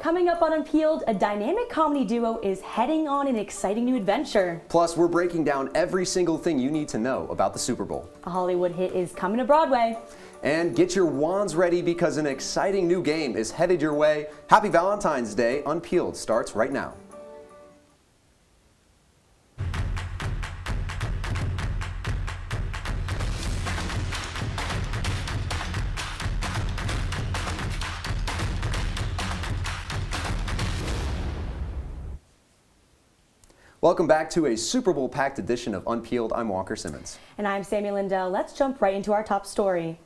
Coming up on Unpeeled, a dynamic comedy duo is heading on an exciting new adventure. Plus, we're breaking down every single thing you need to know about the Super Bowl. A Hollywood hit is coming to Broadway. And get your wands ready because an exciting new game is headed your way. Happy Valentine's Day. Unpeeled starts right now. Welcome back to a Super Bowl packed edition of Unpeeled. I'm Simmons. And I'm Sammy Lindell. Let's jump right into our top story.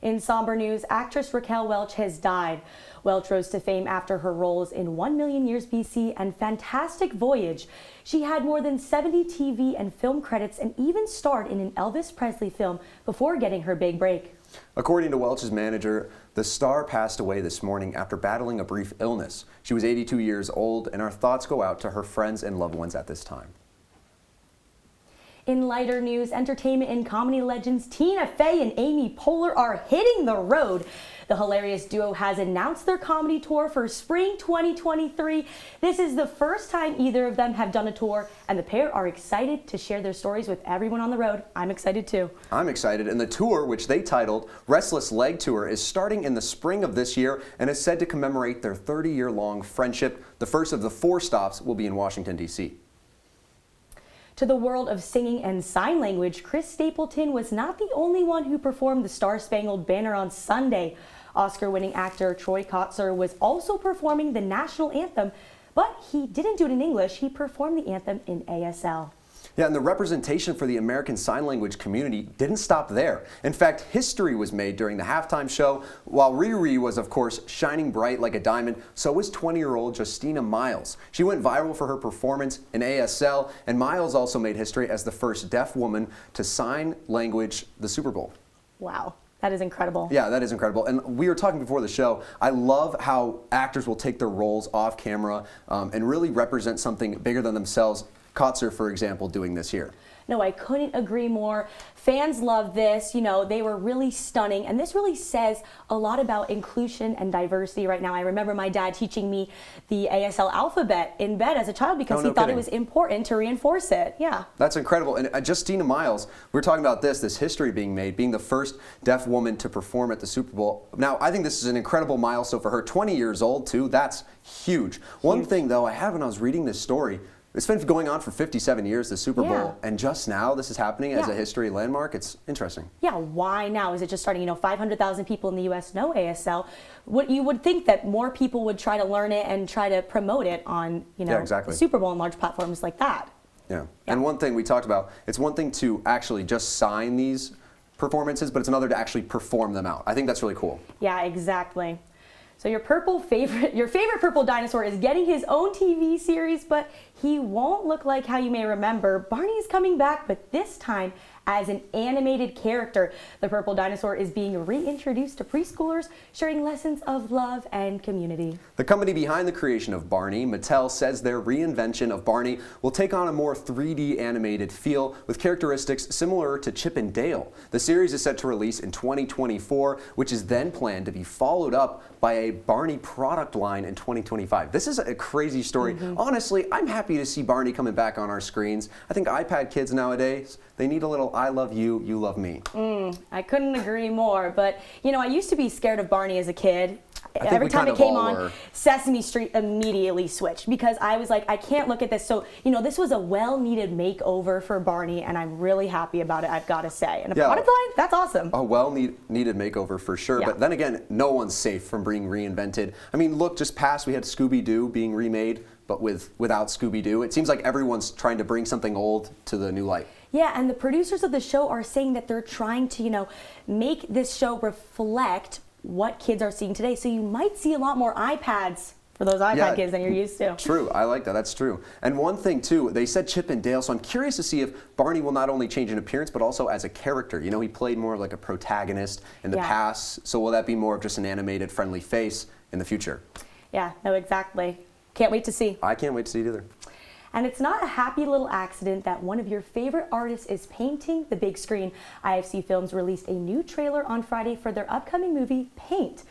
In somber news, actress Raquel Welch has died. Welch rose to fame after her roles in 1 Million Years BC and Fantastic Voyage. She had more than 70 TV and film credits and even starred in an Elvis Presley film before getting her big break. According to Welch's manager, the star passed away this morning after battling a brief illness. She was 82 years old, and our thoughts go out to her friends and loved ones at this time. In lighter news, entertainment and comedy legends Tina Fey and Amy Poehler are hitting the road. The hilarious duo has announced their comedy tour for spring 2023. This is the first time either of them have done a tour, and the pair are excited to share their stories with everyone on the road. I'm excited too. I'm excited, and the tour, which they titled Restless Leg Tour, is starting in the spring of this year and is said to commemorate their 30-year-long friendship. The first of the 4 stops will be in Washington, D.C. To the world of singing and sign language, Chris Stapleton was not the only one who performed the Star-Spangled Banner on Sunday. Oscar-winning actor Troy Kotsur was also performing the national anthem, but he didn't do it in English. He performed the anthem in ASL. Yeah, and the representation for the American Sign Language community didn't stop there. In fact, history was made during the halftime show. While Riri was, of course, shining bright like a diamond, so was 20-year-old Justina Miles. She went viral for her performance in ASL, and Miles also made history as the first deaf woman to sign language the Super Bowl. Wow. That is incredible. Yeah, that is incredible. And we were talking before the show, I love how actors will take their roles off camera and really represent something bigger than themselves. Kotsur, for example, doing this here. No, I couldn't agree more. Fans love this. You know, they were really stunning. And this really says a lot about inclusion and diversity right now. I remember my dad teaching me the ASL alphabet in bed as a child because he thought it was important to reinforce it. Yeah. That's incredible. And Justina Miles, we're talking about this history being made, being the first deaf woman to perform at the Super Bowl. Now, I think this is an incredible milestone for her. 20 years old, too. That's huge. One thing, though, I had when I was reading this story, it's been going on for 57 years, the Super Bowl, and just now this is happening as a history landmark. It's interesting. Yeah, why now? Is it just starting? 500,000 people in the U.S. know ASL. You would think that more people would try to learn it and try to promote it on, the Super Bowl and large platforms like that. Yeah. And one thing we talked about, it's one thing to actually just sign these performances, but it's another to actually perform them out. I think that's really cool. Yeah, exactly. So your favorite purple dinosaur is getting his own TV series, but he won't look like how you may remember. Barney is coming back, but this time as an animated character. The purple dinosaur is being reintroduced to preschoolers, sharing lessons of love and community. The company behind the creation of Barney, Mattel, says their reinvention of Barney will take on a more 3D animated feel with characteristics similar to Chip and Dale. The series is set to release in 2024, which is then planned to be followed up by a Barney product line in 2025. This is a crazy story. Honestly, I'm happy to see Barney coming back on our screens. I think iPad kids nowadays, they need a little I love you, you love me. I couldn't agree more, but I used to be scared of Barney as a kid. Every time it came on, Sesame Street immediately switched because I was like, I can't look at this. So, this was a well-needed makeover for Barney, and I'm really happy about it, I've got to say. And a product line, that's awesome. A well-needed makeover for sure. But then again, no one's safe from being reinvented. I mean, look, just past we had Scooby-Doo being remade, but without Scooby-Doo. It seems like everyone's trying to bring something old to the new light. Yeah, and the producers of the show are saying that they're trying to, make this show reflect what kids are seeing today. So you might see a lot more iPads for those iPad kids than you're used to. True, I like that, that's true. And one thing too, they said Chip and Dale, so I'm curious to see if Barney will not only change in appearance, but also as a character. He played more of like a protagonist in the past, so will that be more of just an animated friendly face in the future? Yeah, no, exactly. Can't wait to see. I can't wait to see it either. And it's not a happy little accident that one of your favorite artists is painting the big screen. IFC Films released a new trailer on Friday for their upcoming movie, Paint.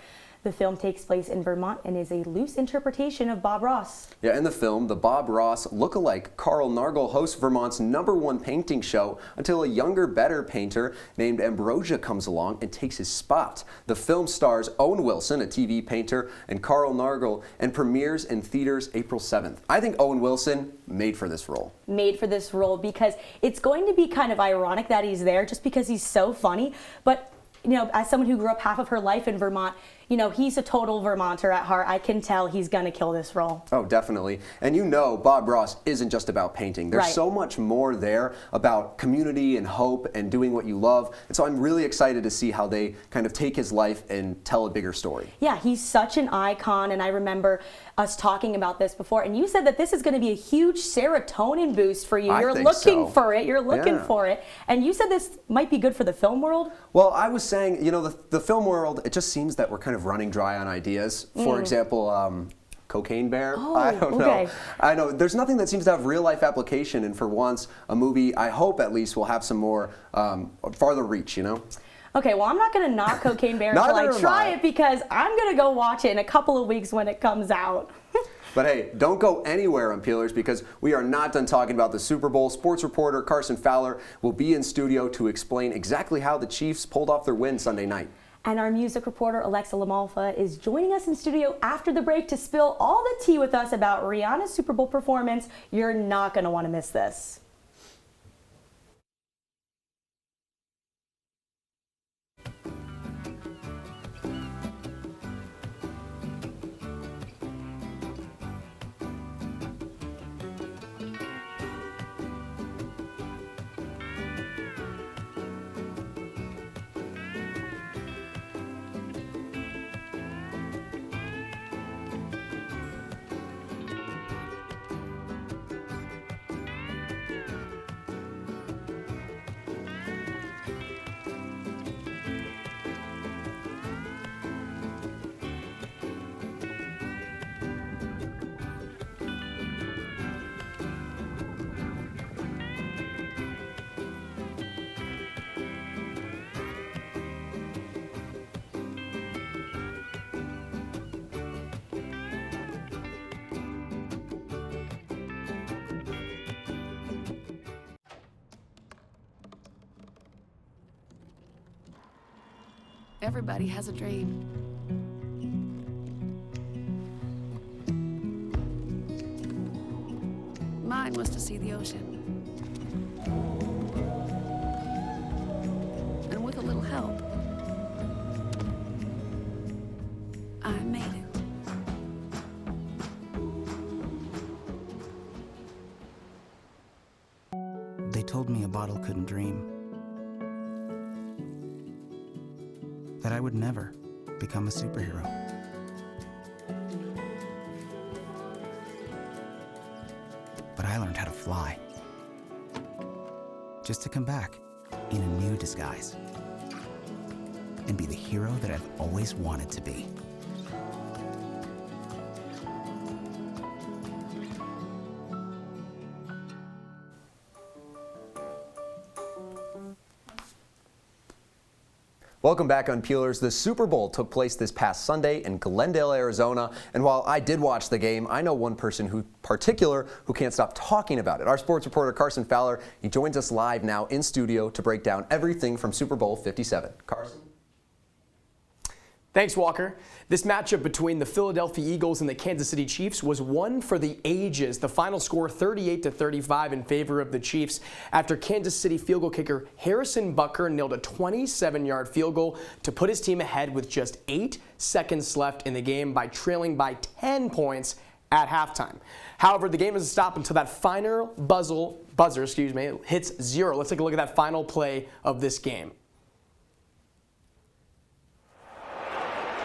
The film takes place in Vermont and is a loose interpretation of Bob Ross. Yeah, in the film, the Bob Ross lookalike Carl Nargol hosts Vermont's #1 painting show until a younger, better painter named Ambrosia comes along and takes his spot. The film stars Owen Wilson, a TV painter, and Carl Nargol, and premieres in theaters April 7th. I think Owen Wilson made for this role. Made for this role because it's going to be kind of ironic that he's there just because he's so funny, but you know, as someone who grew up half of her life in Vermont, you know, he's a total Vermonter at heart. I can tell he's going to kill this role. Oh, definitely. And you know, Bob Ross isn't just about painting. There's so much more there about community and hope and doing what you love. And so I'm really excited to see how they kind of take his life and tell a bigger story. Yeah, he's such an icon. And I remember us talking about this before. And you said that this is going to be a huge serotonin boost for you. You're looking for it. You're looking for it. And you said this might be good for the film world? Well, I was saying, you know, the film world, it just seems that we're kind of running dry on ideas. For example, Cocaine Bear. I don't know. I know there's nothing that seems to have real life application, and for once, a movie, I hope at least, will have some more farther reach, you know? Okay, well, I'm not going to knock Cocaine Bear until I try it because I'm going to go watch it in a couple of weeks when it comes out. But hey, don't go anywhere, Unpeelers, because we are not done talking about the Super Bowl. Sports reporter Carson Fowler will be in studio to explain exactly how the Chiefs pulled off their win Sunday night. And our music reporter Alexa Lamalfa is joining us in studio after the break to spill all the tea with us about Rihanna's Super Bowl performance. You're not going to want to miss this. Everybody has a dream. Mine was to see the ocean. And with a little help, I made it. They told me a bottle couldn't dream. That I would never become a superhero. But I learned how to fly. Just to come back in a new disguise. And be the hero that I've always wanted to be. Welcome back, Unpeelers. The Super Bowl took place this past Sunday in Glendale, Arizona, and while I did watch the game, I know one person who can't stop talking about it. Our sports reporter Carson Fowler, he joins us live now in studio to break down everything from Super Bowl 57. Carson? Thanks, Walker. This matchup between the Philadelphia Eagles and the Kansas City Chiefs was one for the ages. The final score 38-35 in favor of the Chiefs after Kansas City field goal kicker Harrison Butker nailed a 27-yard field goal to put his team ahead with just 8 seconds left in the game by trailing by 10 points at halftime. However, the game doesn't stop until that final buzzer hits 0. Let's take a look at that final play of this game.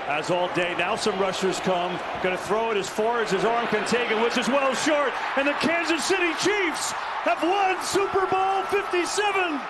As all day, now some rushers come. Going to throw it as far as his arm can take it, which is well short. And the Kansas City Chiefs have won Super Bowl 57.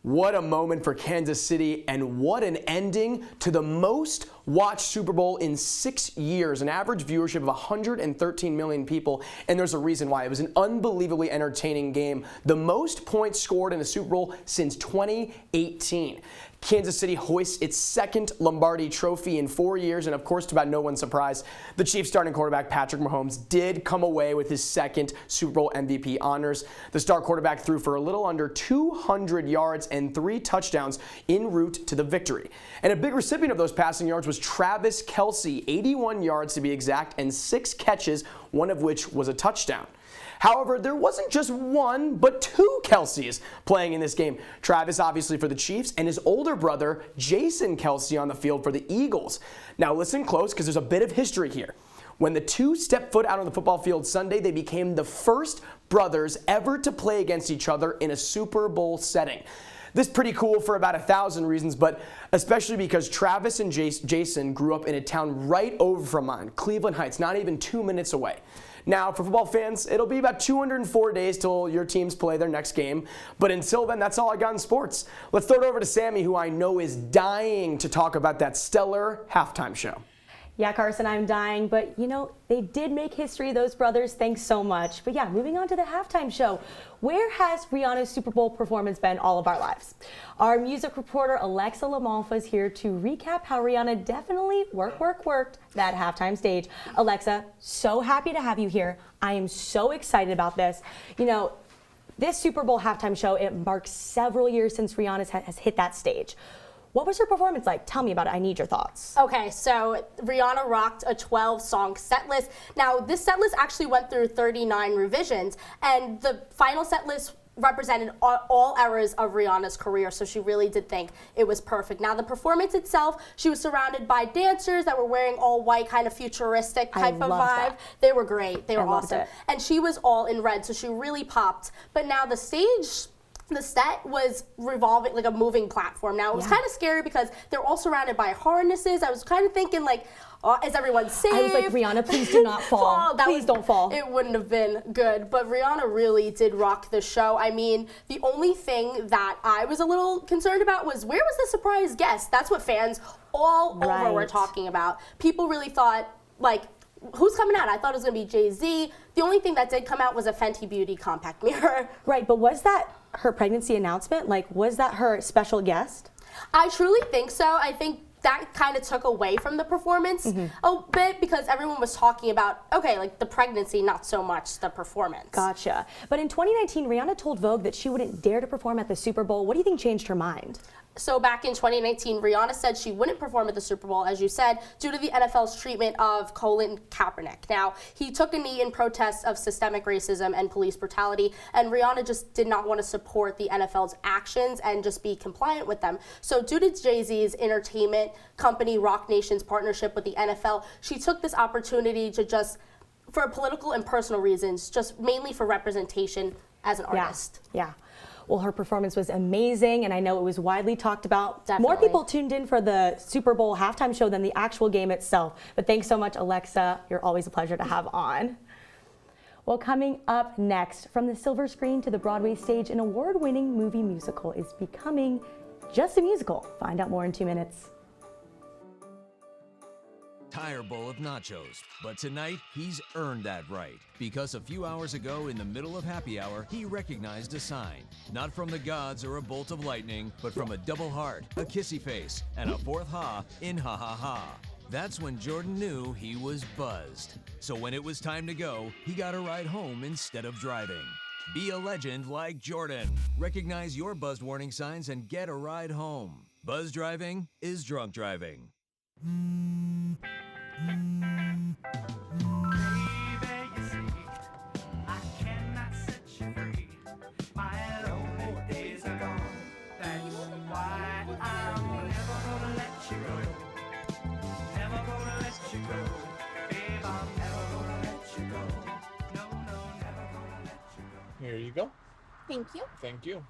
What a moment for Kansas City, and what an ending to the most watched Super Bowl in 6 years, an average viewership of 113 million people, and there's a reason why. It was an unbelievably entertaining game, the most points scored in a Super Bowl since 2018. Kansas City hoists its second Lombardi trophy in 4 years, and of course, to about no one's surprise, the Chiefs starting quarterback Patrick Mahomes did come away with his second Super Bowl MVP honors. The star quarterback threw for a little under 200 yards and 3 touchdowns en route to the victory. And a big recipient of those passing yards was Travis Kelce, 81 yards to be exact, and 6 catches, one of which was a touchdown. However, there wasn't just one, but 2 Kelces playing in this game. Travis, obviously, for the Chiefs, and his older brother, Jason Kelce, on the field for the Eagles. Now, listen close, because there's a bit of history here. When the two stepped foot out on the football field Sunday, they became the first brothers ever to play against each other in a Super Bowl setting. This is pretty cool for about 1,000 reasons, but especially because Travis and Jason grew up in a town right over from mine, Cleveland Heights, not even 2 minutes away. Now, for football fans, it'll be about 204 days till your teams play their next game. But until then, that's all I got in sports. Let's throw it over to Sammy, who I know is dying to talk about that stellar halftime show. Yeah, Carson, I'm dying, but you know, they did make history, those brothers. Thanks so much. But yeah, moving on to the halftime show. Where has Rihanna's Super Bowl performance been all of our lives? Our music reporter Alexa Lamonfa is here to recap how Rihanna definitely worked that halftime stage. Alexa, so happy to have you here. I am so excited about this. You know, this Super Bowl halftime show, it marks several years since Rihanna has hit that stage. What was her performance like? Tell me about it. I need your thoughts. Okay, so Rihanna rocked a 12-song set list. Now, this set list actually went through 39 revisions, and the final set list represented all eras of Rihanna's career, so she really did think it was perfect. Now, the performance itself, she was surrounded by dancers that were wearing all white, kind of futuristic type of vibe. That. They were great. They were awesome. It. And she was all in red, so she really popped. But now the stage, the set was revolving like a moving platform. Now, it was kind of scary because they're all surrounded by harnesses. I was kind of thinking, like, is everyone safe? I was like, Rihanna, please do not fall. Please don't fall. It wouldn't have been good. But Rihanna really did rock the show. I mean, the only thing that I was a little concerned about was, where was the surprise guest? That's what fans all over were talking about. People really thought, like, who's coming out? I thought it was going to be Jay-Z. The only thing that did come out was a Fenty Beauty compact mirror. Right, but was that her pregnancy announcement? Like, was that her special guest? I truly think so. I think that kind of took away from the performance a bit, because everyone was talking about, okay, like the pregnancy, not so much the performance. Gotcha. But in 2019, Rihanna told Vogue that she wouldn't dare to perform at the Super Bowl. What do you think changed her mind? So back in 2019, Rihanna said she wouldn't perform at the Super Bowl, as you said, due to the NFL's treatment of Colin Kaepernick. Now, he took a knee in protest of systemic racism and police brutality, and Rihanna just did not want to support the NFL's actions and just be compliant with them. So due to Jay-Z's entertainment company Roc Nation's partnership with the NFL, she took this opportunity to just, for political and personal reasons, just mainly for representation as an artist. Yeah. Well, her performance was amazing, and I know it was widely talked about. Definitely. More people tuned in for the Super Bowl halftime show than the actual game itself. But thanks so much, Alexa. You're always a pleasure to have on. Well, coming up next, from the silver screen to the Broadway stage, an award-winning movie musical is becoming just a musical. Find out more in 2 minutes. Entire bowl of nachos, but tonight he's earned that right, because a few hours ago in the middle of happy hour he recognized a sign, not from the gods or a bolt of lightning, but from a double heart, a kissy face, and a fourth ha in ha ha ha. That's when Jordan knew he was buzzed. So when it was time to go, he got a ride home instead of driving. Be a legend like Jordan. Recognize your buzzed warning signs and get a ride home. Buzz driving is drunk driving. Here you go. Thank you. Thank you.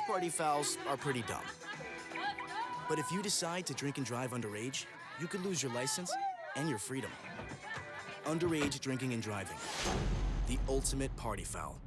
party fouls are pretty dumb. But if you decide to drink and drive underage, you could lose your license and your freedom. Underage drinking and driving. The ultimate party foul.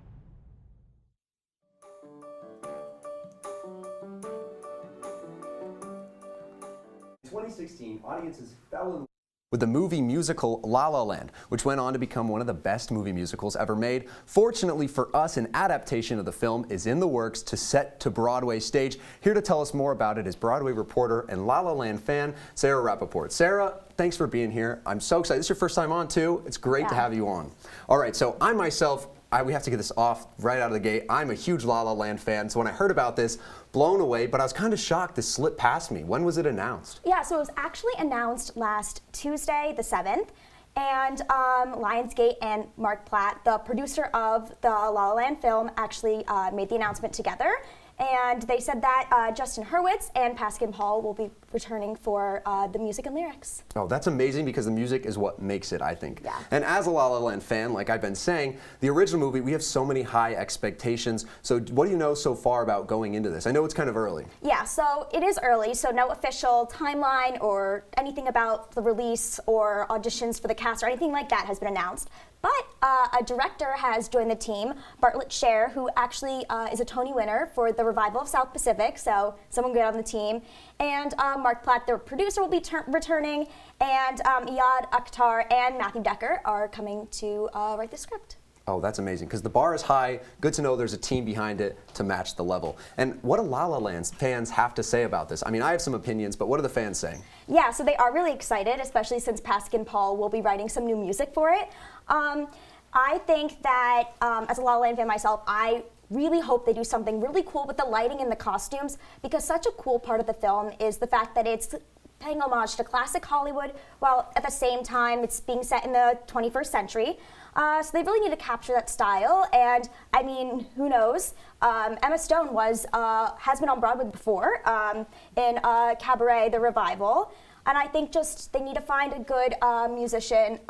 In 2016, audiences fell in love with the movie musical La La Land, which went on to become one of the best movie musicals ever made. Fortunately for us, an adaptation of the film is in the works to set to Broadway stage. Here to tell us more about it is Broadway reporter and La La Land fan, Sarah Rappaport. Sarah, thanks for being here. I'm so excited. This is your first time on, too. It's great to have you on. All right, so I myself, we have to get this off right out of the gate. I'm a huge La La Land fan, so when I heard about this, blown away, but I was kind of shocked this slipped past me. When was it announced? Yeah, so it was actually announced last Tuesday, the 7th, and Lionsgate and Mark Platt, the producer of the La La Land film, actually made the announcement together. And they said that Justin Hurwitz and Paskin Paul will be returning for the music and lyrics. Oh, that's amazing because the music is what makes it, I think. Yeah. And as a La La Land fan, like I've been saying, the original movie, we have so many high expectations. So what do you know so far about going into this? I know it's kind of early. Yeah, so it is early, so no official timeline or anything about the release or auditions for the cast or anything like that has been announced. But a director has joined the team, Bartlett Sher, who actually is a Tony winner for The Revival of South Pacific, so someone good on the team. And Mark Platt, the producer, will be returning, and Iyad Akhtar and Matthew Decker are coming to write the script. Oh, that's amazing, because the bar is high. Good to know there's a team behind it to match the level. And what do La La Land fans have to say about this? I mean, I have some opinions, but what are the fans saying? Yeah, so they are really excited, especially since Paskin Paul will be writing some new music for it. I think that, as a La La Land fan myself, I really hope they do something really cool with the lighting and the costumes, because such a cool part of the film is the fact that it's paying homage to classic Hollywood, while at the same time it's being set in the 21st century. So they really need to capture that style, and I mean, who knows? Emma Stone has been on Broadway before in Cabaret, The Revival, and I think just they need to find a good musician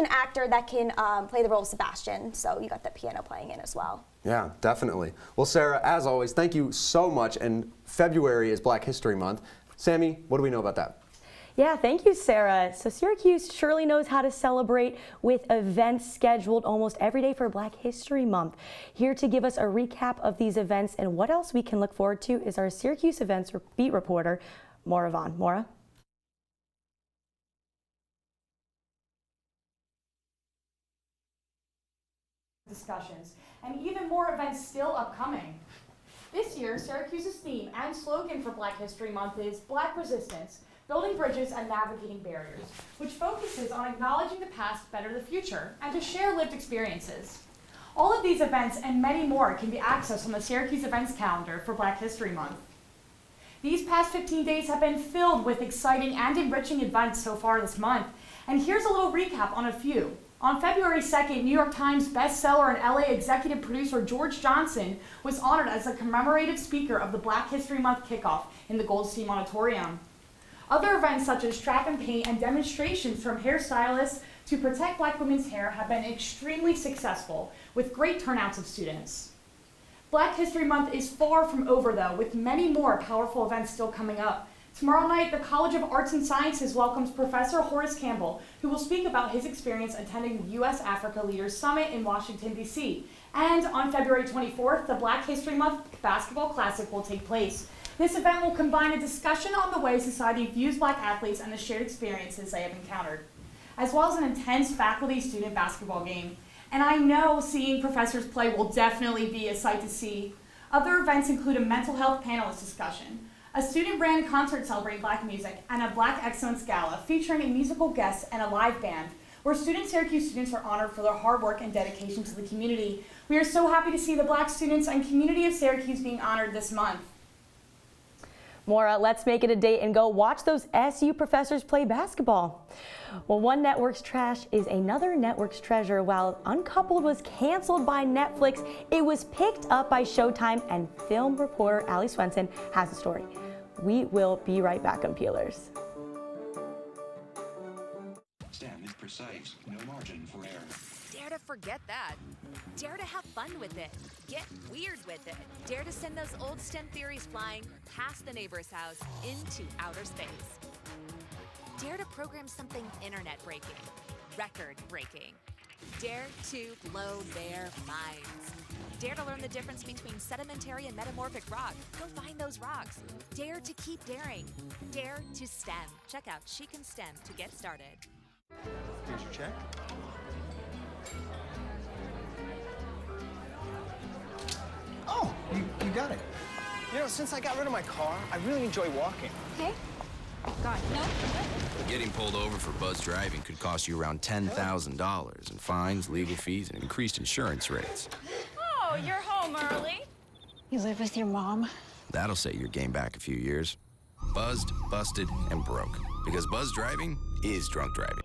actor that can play the role of Sebastian. So you got the piano playing in as well. Yeah, definitely. Well, Sarah, as always, thank you so much. And February is Black History Month. Sammy, what do we know about that? Yeah, thank you, Sarah. So Syracuse surely knows how to celebrate with events scheduled almost every day for Black History Month. Here to give us a recap of these events and what else we can look forward to is our Syracuse events beat reporter, Maura Vaughn. Maura? Discussions, and even more events still upcoming. This year, Syracuse's theme and slogan for Black History Month is Black Resistance, Building Bridges and Navigating Barriers, which focuses on acknowledging the past, better the future, and to share lived experiences. All of these events and many more can be accessed on the Syracuse events calendar for Black History Month. These past 15 days have been filled with exciting and enriching events so far this month, and here's a little recap on a few. On February 2nd, New York Times bestseller and LA executive producer George Johnson was honored as a commemorative speaker of the Black History Month kickoff in the Goldstein Auditorium. Other events such as trap and paint and demonstrations from hairstylists to protect Black women's hair have been extremely successful, with great turnouts of students. Black History Month is far from over, though, with many more powerful events still coming up. Tomorrow night, the College of Arts and Sciences welcomes Professor Horace Campbell, who will speak about his experience attending the U.S.-Africa Leaders Summit in Washington, D.C. And on February 24th, the Black History Month Basketball Classic will take place. This event will combine a discussion on the way society views Black athletes and the shared experiences they have encountered, as well as an intense faculty-student basketball game. And I know seeing professors play will definitely be a sight to see. Other events include a mental health panelist discussion, a student-ran concert celebrating Black music, and a Black Excellence Gala featuring a musical guest and a live band, where Syracuse students are honored for their hard work and dedication to the community. We are so happy to see the Black students and community of Syracuse being honored this month. Maura, let's make it a date and go watch those SU professors play basketball. Well, one network's trash is another network's treasure. While Uncoupled was canceled by Netflix, it was picked up by Showtime, and film reporter Allie Swenson has the story. We will be right back, Unpeelers. Stand is precise, no margin for error. Dare to forget that. Dare to have fun with it. Get weird with it. Dare to send those old STEM theories flying past the neighbor's house into outer space. Dare to program something internet-breaking, record-breaking. Dare to blow their minds. Dare to learn the difference between sedimentary and metamorphic rock. Go find those rocks. Dare to keep daring. Dare to STEM. Check out She Can STEM to get started. Here's your check. Oh, you got it. You know, since I got rid of my car, I really enjoy walking. Okay. God, no. Getting pulled over for buzz driving could cost you around $10,000 in fines, legal fees, and increased insurance rates. Oh, you're home early. You live with your mom? That'll set your game back a few years. Buzzed, busted, and broke. Because buzz driving is drunk driving.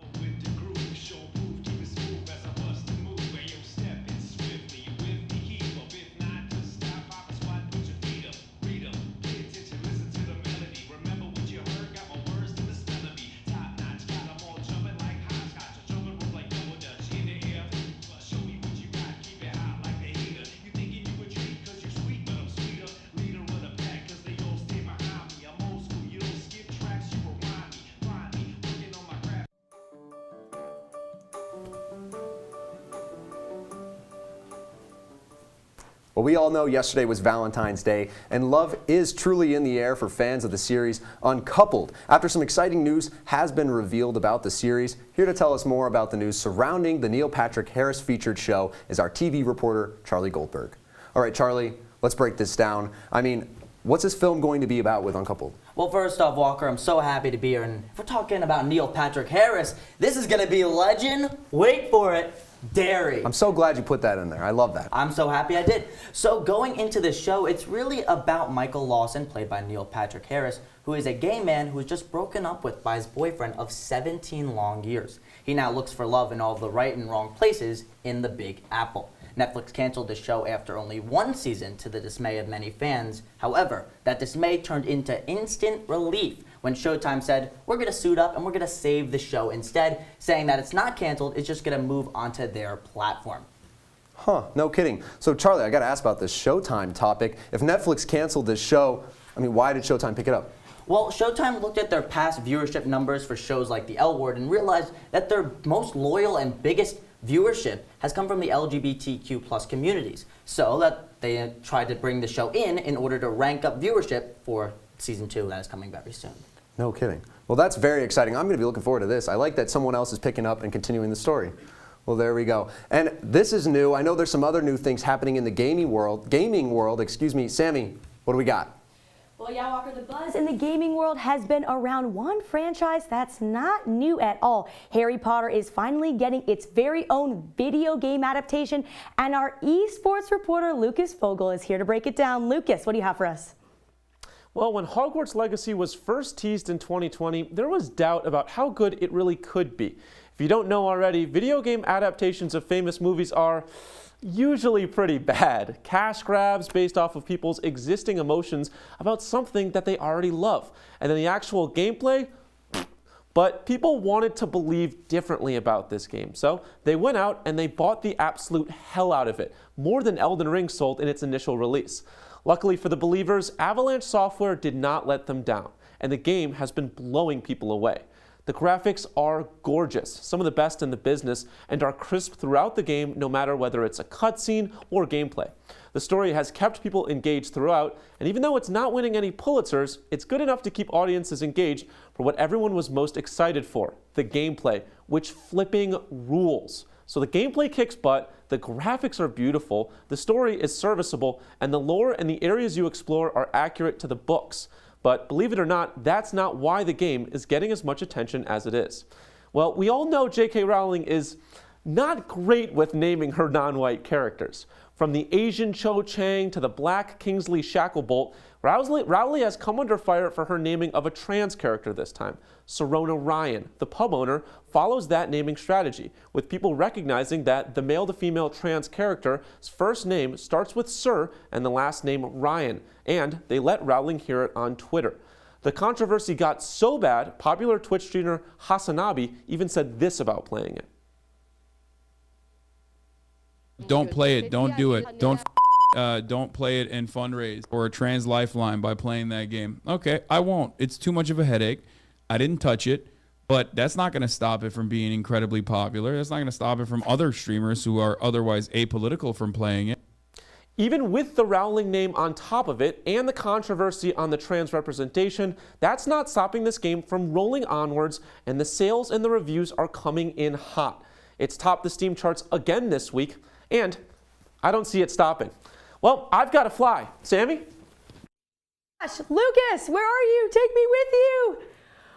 Well, we all know yesterday was Valentine's Day, and love is truly in the air for fans of the series Uncoupled. After some exciting news has been revealed about the series, here to tell us more about the news surrounding the Neil Patrick Harris featured show is our TV reporter, Charlie Goldberg. All right, Charlie, let's break this down. I mean, what's this film going to be about with Uncoupled? Well, first off, Walker, I'm so happy to be here, and if we're talking about Neil Patrick Harris, this is going to be legend, wait for it, dairy. I'm so glad you put that in there. I love that. I'm so happy I did. So going into the show, it's really about Michael Lawson, played by Neil Patrick Harris, who is a gay man who was just broken up with by his boyfriend of 17 long years. He now looks for love in all the right and wrong places in the Big Apple. Netflix canceled the show after only one season to the dismay of many fans. However, that dismay turned into instant relief when Showtime said, we're going to suit up and we're going to save the show instead, saying that it's not canceled, it's just going to move onto their platform. Huh, no kidding. So Charlie, I got to ask about this Showtime topic. If Netflix canceled this show, I mean, why did Showtime pick it up? Well, Showtime looked at their past viewership numbers for shows like The L Word and realized that their most loyal and biggest viewership has come from the LGBTQ plus communities. So that they tried to bring the show in order to rank up viewership for season 2 that is coming very soon. No kidding. Well, that's very exciting. I'm going to be looking forward to this. I like that someone else is picking up and continuing the story. Well, there we go. And this is new. I know there's some other new things happening in the gaming world. Sammy, what do we got? Well, yeah, Walker, the buzz in the gaming world has been around one franchise that's not new at all. Harry Potter is finally getting its very own video game adaptation, and our esports reporter Lucas Fogel is here to break it down. Lucas, what do you have for us? Well, when Hogwarts Legacy was first teased in 2020, there was doubt about how good it really could be. If you don't know already, video game adaptations of famous movies are usually pretty bad. Cash grabs based off of people's existing emotions about something that they already love. And then the actual gameplay, but people wanted to believe differently about this game. So they went out and they bought the absolute hell out of it, more than Elden Ring sold in its initial release. Luckily for the believers, Avalanche Software did not let them down, and the game has been blowing people away. The graphics are gorgeous, some of the best in the business, and are crisp throughout the game no matter whether it's a cutscene or gameplay. The story has kept people engaged throughout, and even though it's not winning any Pulitzers, it's good enough to keep audiences engaged for what everyone was most excited for, the gameplay, which flipping rules. So the gameplay kicks butt, the graphics are beautiful, the story is serviceable, and the lore and the areas you explore are accurate to the books. But believe it or not, that's not why the game is getting as much attention as it is. Well, we all know J.K. Rowling is not great with naming her non-white characters. From the Asian Cho Chang to the black Kingsley Shacklebolt, Rowling has come under fire for her naming of a trans character this time. Serona Ryan, the pub owner, follows that naming strategy, with people recognizing that the male-to-female trans character's first name starts with Sir and the last name Ryan, and they let Rowling hear it on Twitter. The controversy got so bad, popular Twitch streamer Hasanabi even said this about playing it. Don't play it. Don't do it. Don't play it and fundraise or a trans lifeline by playing that game. Okay, I won't. It's too much of a headache. I didn't touch it, but that's not going to stop it from being incredibly popular. That's not going to stop it from other streamers who are otherwise apolitical from playing it. Even with the Rowling name on top of it and the controversy on the trans representation, that's not stopping this game from rolling onwards, and the sales and the reviews are coming in hot. It's topped the Steam charts again this week, and I don't see it stopping. Well, I've got to fly. Sammy? Gosh, Lucas, where are you? Take me with you.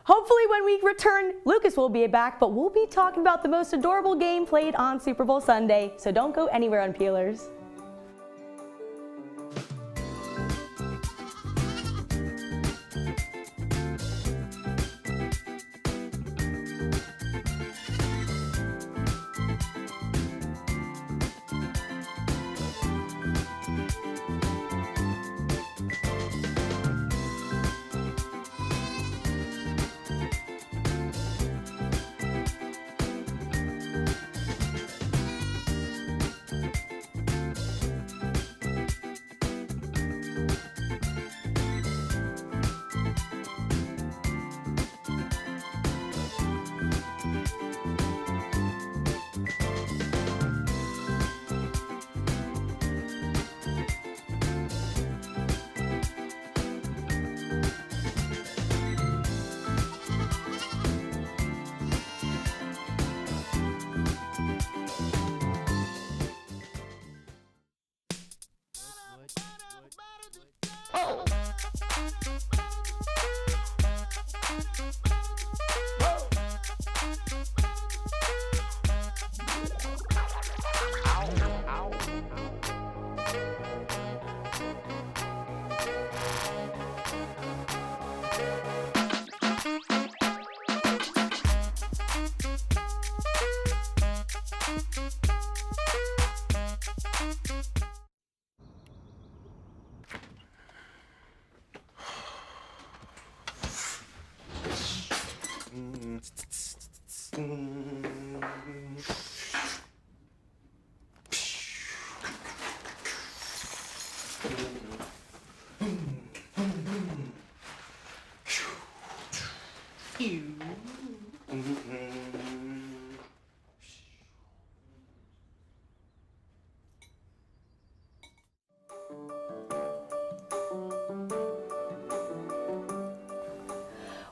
Hopefully when we return, Lucas will be back, but we'll be talking about the most adorable game played on Super Bowl Sunday. So don't go anywhere, Unpeelers.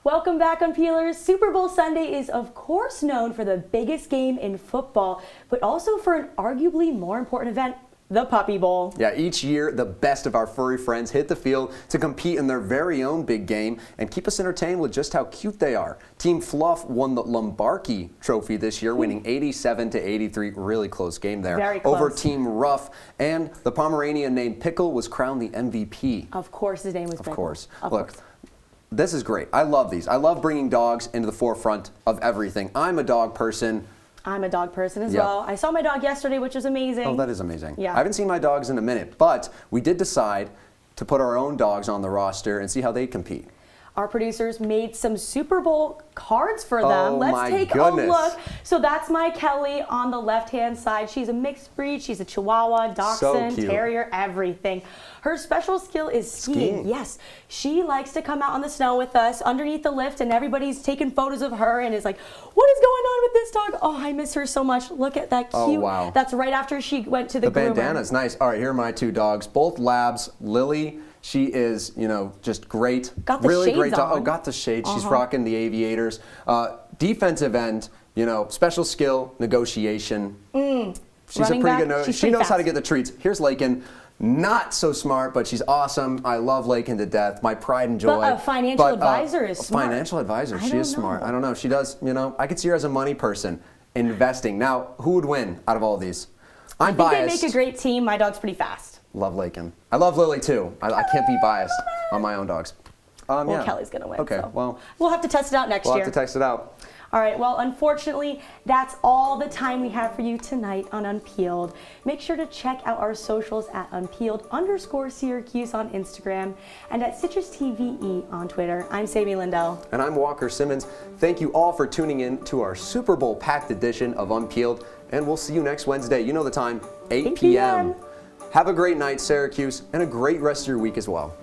Welcome back, Unpeelers. Super Bowl Sunday is of course known for the biggest game in football, but also for an arguably more important event, the Puppy Bowl. Yeah, each year the best of our furry friends hit the field to compete in their very own big game and keep us entertained with just how cute they are. Team Fluff won the Lombardi Trophy this year, winning 87-83. Really close game there. Very close. Over Team Ruff, and the Pomeranian named Pickle was crowned the MVP. Of course his name was Pickle. Of course. Look, this is great. I love these. I love bringing dogs into the forefront of everything. I'm a dog person. I'm a dog person as well. I saw my dog yesterday, which was amazing. Oh, that is amazing. Yeah. I haven't seen my dogs in a minute, but we did decide to put our own dogs on the roster and see how they compete. Our producers made some Super Bowl cards for them. Oh, Let's take a look. So that's my Kelly on the left-hand side. She's a mixed breed. She's a Chihuahua, Dachshund, Terrier, everything. Her special skill is skiing. Yes, she likes to come out on the snow with us underneath the lift, and everybody's taking photos of her and is like, what is going on with this dog? Oh, I miss her so much. Look at that cute. Oh, wow. That's right after she went to the groomer. Bandana's nice. All right, here are my two dogs, both labs. Lily, she is, you know, just great. Got the really shades great dog. on. Oh, got the shades. She's rocking the aviators. Defensive end, you know, special skill, negotiation. She's a pretty good. She knows how to get the treats. Here's Lakin. Not so smart, but she's awesome. I love Lakin to death. My pride and joy. But a financial advisor is smart. Financial advisor. She is smart. I don't know. She does, you know, I could see her as a money person. Investing. Now, who would win out of all these? I'm biased. I think they make a great team. My dog's pretty fast. Love Lakin. I love Lily too. I can't be biased on my own dogs. Well, Kelly's going to win. Okay, so. well. We'll have to test it out next year. We'll have to test it out. All right, well, unfortunately, that's all the time we have for you tonight on Unpeeled. Make sure to check out our socials at Unpeeled_Syracuse on Instagram and at CitrusTVE on Twitter. I'm Sammy Lindell. And I'm Walker Simmons. Thank you all for tuning in to our Super Bowl packed edition of Unpeeled. and we'll see you next Wednesday. You know the time, 8 p.m. Have a great night, Syracuse, and a great rest of your week as well.